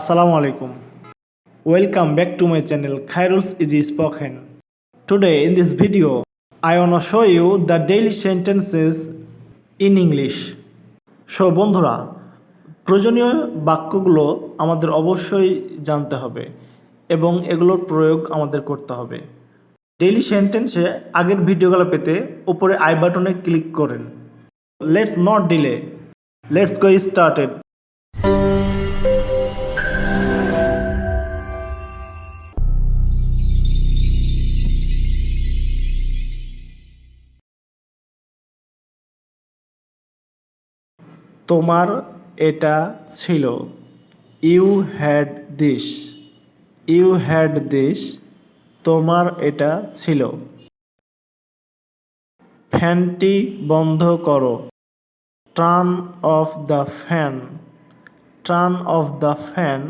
Assalamu alaikum. Welcome back to my channel Khairul's Easy Spoken. Today in this video, I wanna show you the daily sentences in English. So বন্ধুরা, প্রয়োজনীয় বাক্যগুলো আমাদের অবশ্যই জানতে হবে এবং এগুলোর প্রয়োগ আমাদের করতে হবে। ডেইলি সেন্টেন্সে আগের ভিডিওগুলো পেতে উপরে আই বাটনে ক্লিক করেন। Let's not delay. Let's go started. তোমার এটা ছিল। You had this. You had this. তোমার এটা ছিল। ফ্যানটি বন্ধ করো। Turn off the fan. Turn off the fan.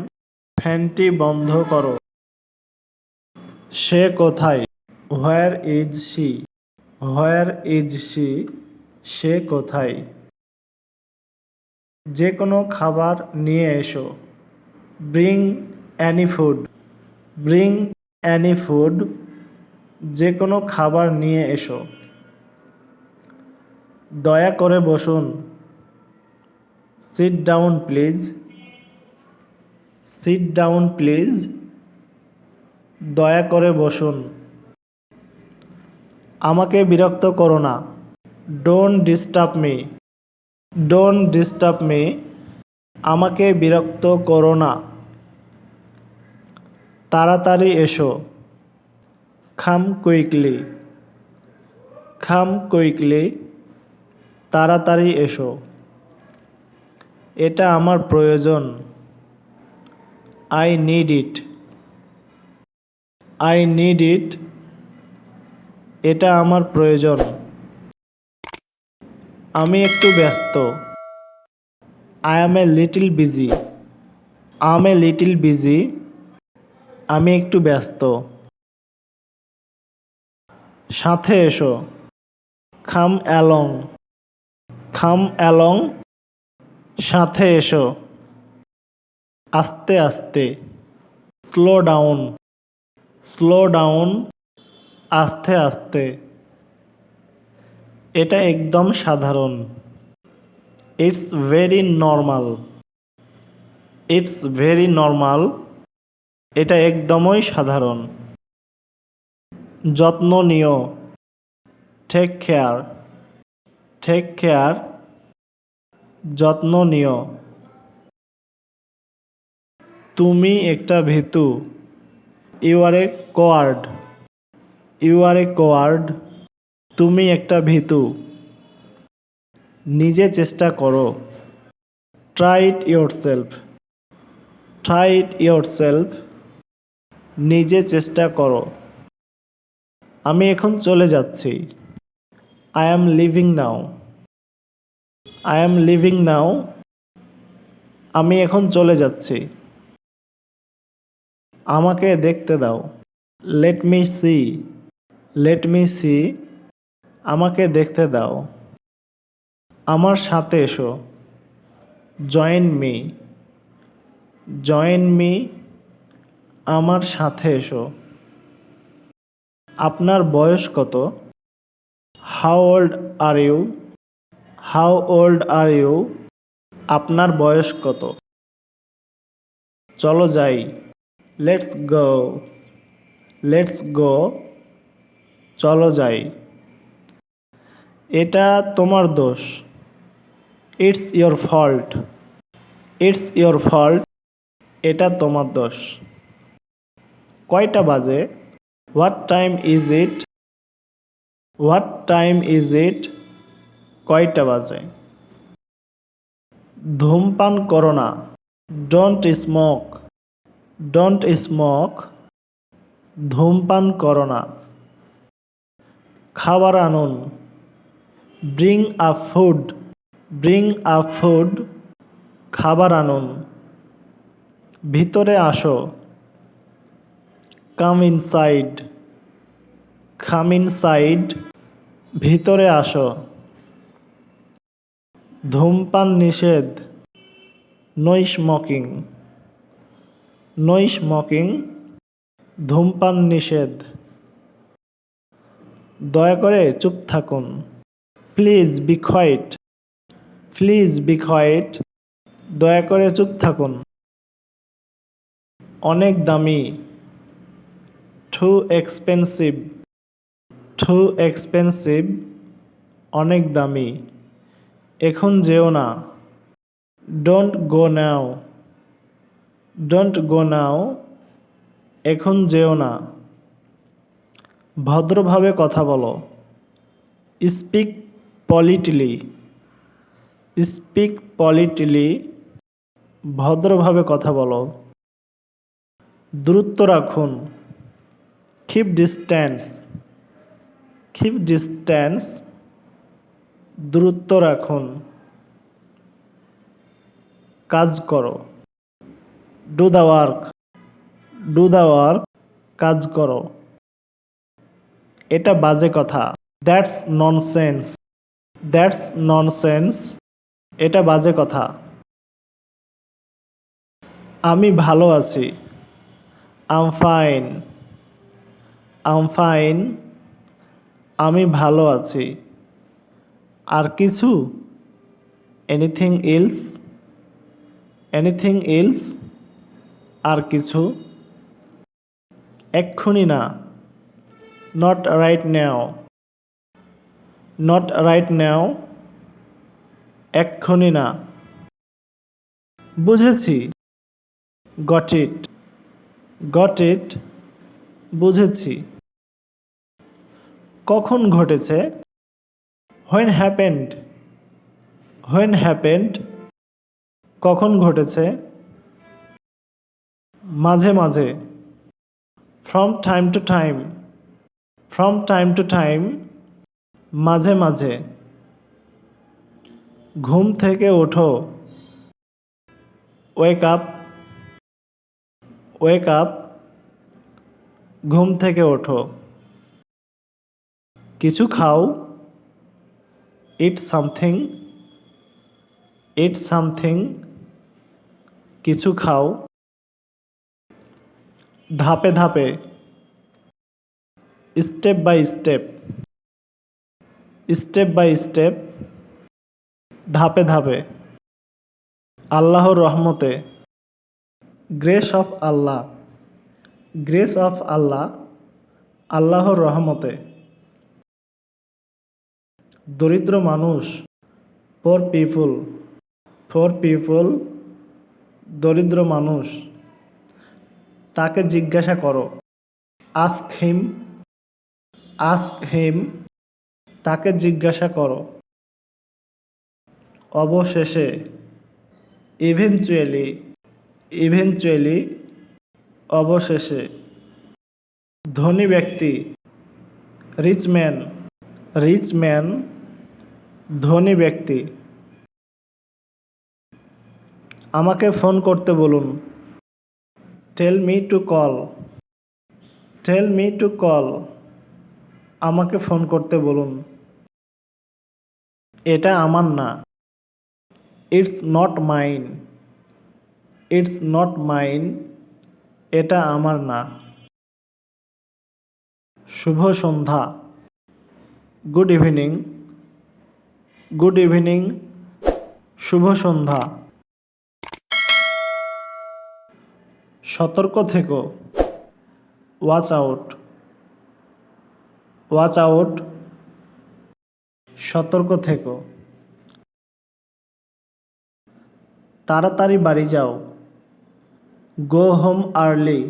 ফ্যানটি বন্ধ করো। সে কোথায়? Where is she? Where is she? সে কোথায়? যে কোনো খাবার নিয়ে এসো। Bring any food. Bring any food. যে কোনো খাবার নিয়ে এসো। দয়া করে বসুন। Sit down please. Sit down please. দয়া করে বসুন। আমাকে বিরক্ত করো না। Don't disturb me. Don't disturb me. আমাকে বিরক্ত করো না। তাড়াতাড়ি এসো। Come quickly. Come quickly. তাড়াতাড়ি এসো। এটা আমার প্রয়োজন। I need it. I need it. এটা আমার প্রয়োজন। আমি একটু ব্যস্ত। I am a little busy. I am a little busy. আমি একটু ব্যস্ত। সাথে এসো। Come along. Come along. সাথে এসো। আস্তে আস্তে। Slow down. Slow down. আস্তে আস্তে। এটা একদম সাধারণ। It's very normal. It's very normal. এটা একদমই সাধারণ। যত্ন নিও। Take care. Take care. যত্ন নিও। তুমি একটা ভীতু। You are a coward. You are a coward. তুমি একটা ভীতু। নিজে চেষ্টা করো। Try it yourself. Try it yourself. নিজে চেষ্টা করো। আমি এখন চলে যাচ্ছি। I am leaving now. I am leaving now. আমি এখন চলে যাচ্ছি। আমাকে দেখতে দাও। Let me see. Let me see. আমাকে দেখতে দাও। আমার সাথে এসো। Join me. Join me. আমার সাথে এসো। আপনার বয়স কত? How old are you? How old are you? আপনার বয়স কত? চলো যাই। Let's go. Let's go. চলো যাই। এটা তোমার দোষ। It's your fault. It's your fault. এটা তোমার দোষ। কয়টা বাজে? What time is it? What time is it? কয়টা বাজে? ধূমপান করো না। Don't smoke. Don't smoke. ধূমপান করো না। খাবার আনুন। Bring a food. Bring a food. খাবার আনুন। ভিতরে আসো। Come inside. Come inside. ভিতরে আসো। ধূমপান নিষেধ। No smoking. নো স্মোকিং, ধূমপান নিষেধ। দয়া করে চুপ থাকুন, please be quiet, please be quiet. দয়া করে চুপ থাকুন। অনেক দামি, টু এক্সপেন্সিভ, টু এক্সপেন্সিভ, অনেক দামি। এখন যেও না, don't go now, don't go নাও, এখন যেও না। ভদ্রভাবে কথা বলো, স্পিক পলিটলি, স্পিক পলিটলি, ভদ্রভাবে কথা বলো। দূরত্ব রাখুন, কিপ ডিস্ট্যান্স, কিপ ডিস্ট্যান্স, দূরত্ব রাখুন। কাজ করো, do the work, do the work, কাজ করো। এটা বাজে কথা, দ্যাটস ননসেন্স, দ্যাটস ননসেন্স, এটা বাজে কথা। আমি ভালো আছি, আম ফাইন, আম ফাইন, আমি ভালো আছি। আর কিছু, এনিথিং এলস, এনিথিং এলস, আর কিছু। এক্ষুনি না, not right now, not right now, এক্ষুনি না। বুঝেছি, গট ইট, গট ইট, বুঝেছি। কখন ঘটেছে, হোয়েন হ্যাপেন্ড, হোয়েন হ্যাপেন্ড, কখন ঘটেছে। মাঝে মাঝে, from time to time, from time to time, মাঝে মাঝে। ঘুম থেকে ওঠো, ওয়েক আপ, ওয়েক আপ, ঘুম থেকে ওঠো। কিছু খাও, ইট সামথিং, ইট সামথিং, কিছু খাও। ধাপে ধাপে, step by step, step by step, ধাপে ধাপে। আল্লাহর রহমতে, grace of Allah, grace of Allah, আল্লাহর রহমতে। দরিদ্র মানুষ, পোর পিপল, পোর পিপল, দরিদ্র মানুষ। তাকে জিজ্ঞাসা করো, আস্ক হিম, আস্ক হিম, তাকে জিজ্ঞাসা করো। অবশেষে, ইভেনচুয়ালি, ইভেনচুয়ালি, অবশেষে। ধনী ব্যক্তি, রিচ ম্যান, রিচ ম্যান, ধনী ব্যক্তি। আমাকে ফোন করতে বলুন, tell me to call, tell me to call, আমাকে ফোন করতে বলুন। এটা আমার না, it's not mine, it's not mine, এটা আমার না। শুভ সন্ধ্যা, গুড ইভিনিং, গুড ইভিনিং, শুভ সন্ধ্যা। সতর্ক থেকো, ওয়াচ আউট, ওয়াচ আউট, সতর্ক থেকো। তাড়াতাড়ি বাড়ি যাও, go home early,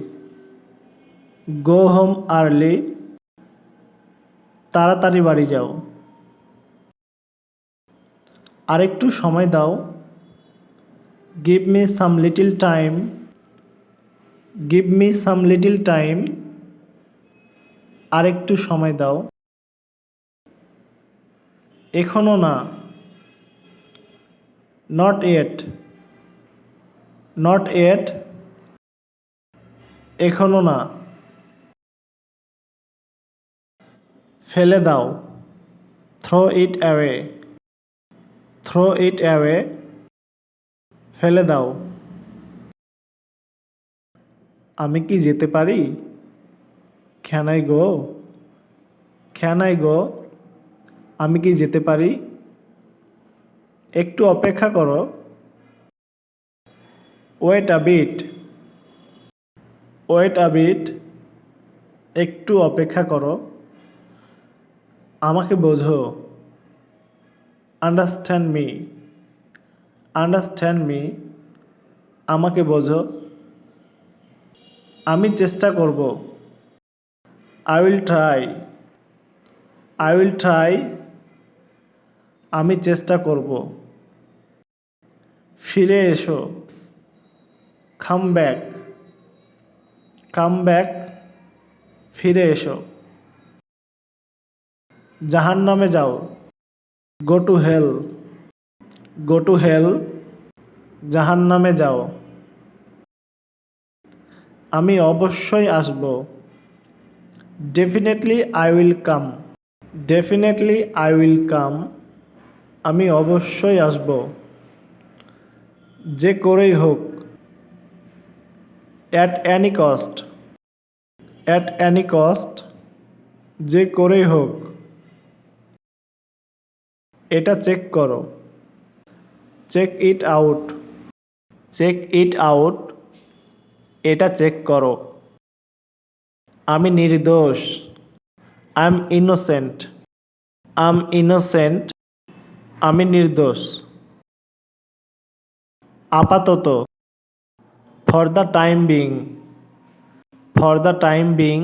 go home early, তাড়াতাড়ি বাড়ি যাও। আরেকটু সময় দাও, give me some little time, give me some little time, আরেকটু সময় দাও। এখনো না, নট ইয়েট, নট ইয়েট, এখনো না। ফেলে দাও, throw it away, throw it away, ফেলে দাও। আমি কি যেতে পারি? Can I go? Can I go? আমি কি যেতে পারি? একটু অপেক্ষা করো। Wait a bit. Wait a bit. একটু অপেক্ষা করো। আমাকে বোঝো। Understand me. Understand me. আমাকে বোঝো। আমি চেষ্টা করব। I will try. I will try. আমি চেষ্টা করব। ফিরে এসো। Come back. Come back. ফিরে এসো। জাহান্নামে যাও। Go to hell. Go to hell. জাহান্নামে যাও। আমি অবশ্যই আসব। Definitely I will come. Definitely I will come. আমি অবশ্যই আসব। যে করেই হোক। At any cost. At any cost. যে করেই হোক। এটা চেক করো। Check it out. Check it out. এটা চেক করো। আমি নির্দোষ। I am innocent. I am innocent. আমি নির্দোষ। আপাতত। For the time being. For the time being.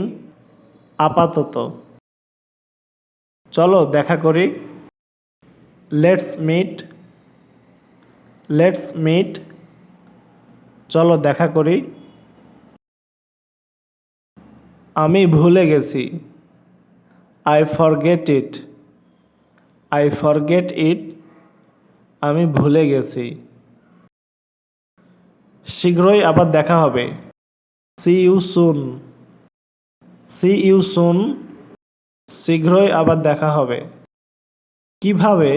আপাতত। চলো দেখা করি। Let's meet. Let's meet. চলো দেখা করি। আমি ভুলে গেছি। I forget it. I forget it. আমি ভুলে গেছি। শীঘ্রই আবার দেখা হবে। See you soon. See you soon. শীঘ্রই আবার দেখা হবে। কিভাবে?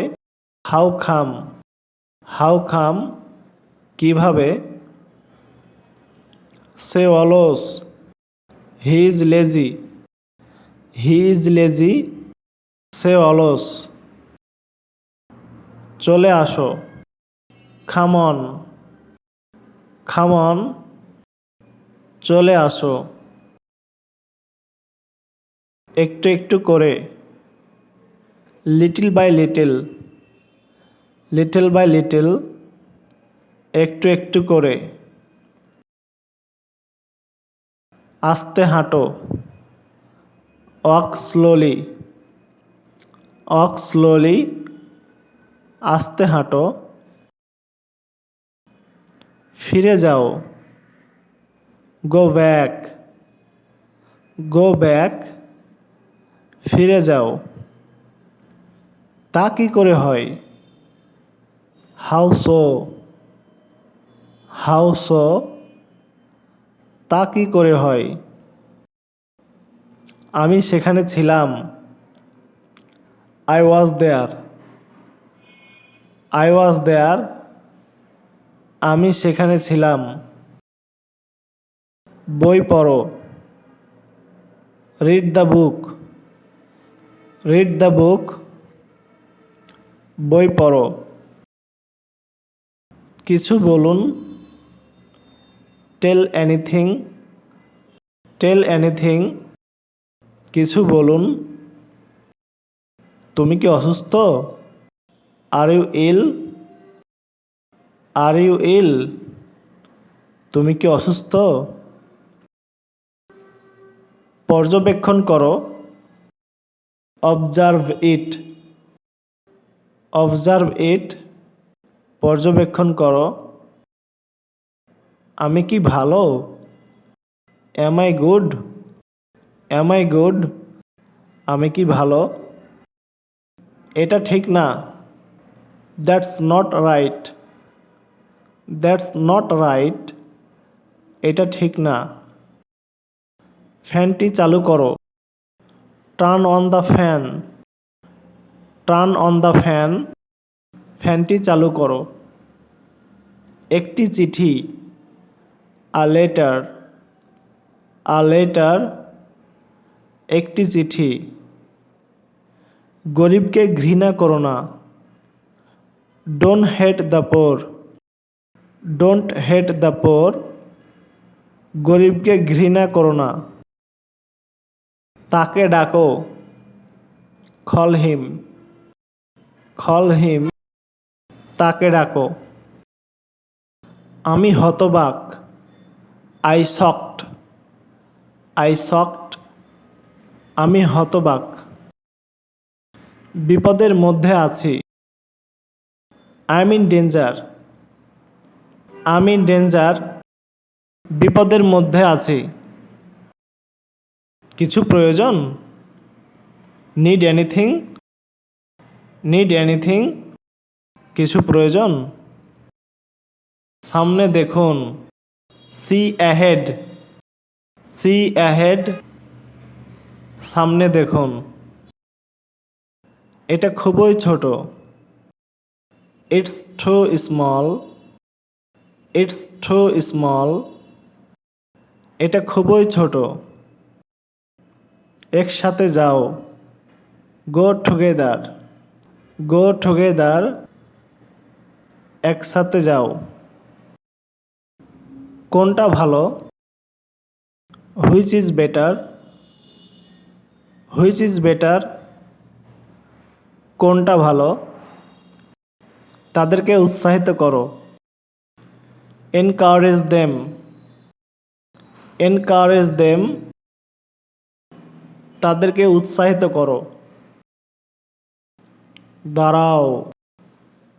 হাউ খাম। হাউ খাম। কিভাবে? সে অলস। He is lazy. He is lazy. সে অলস। চলে আসো। Come on. Come on. চলে আসো। একটু একটু করে। Little by little. Little by little. একটু একটু করে। আস্তে হাঁটো। Walk slowly. Walk slowly. আস্তে হাঁটো। ফিরে যাও। Go back. Go back. ফিরে যাও। তা কি করে হয়? How so. How so. তা কি করে হয়? আমি সেখানে ছিলাম। I was there. I was there. আমি সেখানে ছিলাম। বই পড়ো। Read the book. Read the book. বই পড়ো। কিছু বলুন। Tell anything. Tell anything. কিছু বলুন। তুমি কি অসুস্থ? Are you ill? Are you ill? তুমি কি অসুস্থ? পর্যবেক্ষণ করো। Observe it. Observe it. পর্যবেক্ষণ করো। আমি কি ভালো? Am I good? Am I good? আমি কি ভালো? এটা ঠিক না। That's not right. That's not right. এটা ঠিক না। ফ্যানটি চালু করো। Turn on the fan. Turn on the fan. ফ্যানটি চালু করো। একটি চিঠি। A letter. আ লেটার একটি চিঠি। গরিবকে ঘৃণা করো না। Don't hate the poor. Don't hate the poor. গরিবকে ঘৃণা করো না। তাকে ডাকো। Call him. Call him. তাকে ডাকো। আমি হতবাক। I shocked. I shocked. আমি হতবাক। বিপদের মধ্যে আছি। I am in danger. I am in danger. বিপদের মধ্যে আছি। কিছু প্রয়োজন। Need anything. Need anything. কিছু প্রয়োজন। সামনে দেখুন। See ahead. See ahead. সামনে দেখুন। এটা খুবই ছোট। It's too small. It's too small. এটা খুবই ছোট। একসাথে যাও। Go together. Go together. একসাথে যাও। কোনটা ভালো। Which is better. Which is better. কোনটা ভালো। তাদেরকে উৎসাহিত করো। Encourage them. Encourage them. তাদেরকে উৎসাহিত করো। দাঁড়াও।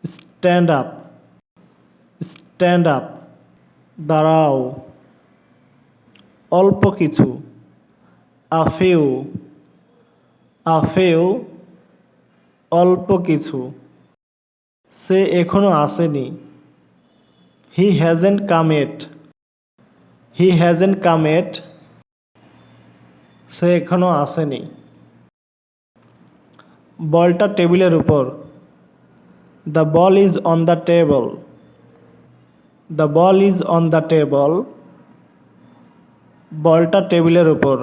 Stand up. Stand up. দাঁড়াও। অল্প কিছু। A few. A few. অল্প কিছু। সে এখনো আসেনি। He hasn't come yet. He hasn't come yet. সে এখনো আসেনি। বলটা টেবিলের উপর। The ball is on the table. The ball is on the table. বলটা টেবিলের উপর।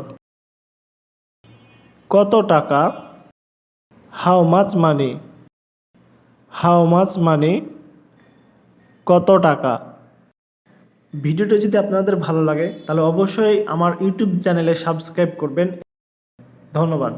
কত টাকা। How much money. How much money. কত টাকা। ভিডিওটি যদি আপনাদের ভালো লাগে তাহলে অবশ্যই আমার ইউটিউব চ্যানেলে সাবস্ক্রাইব করবেন। ধন্যবাদ।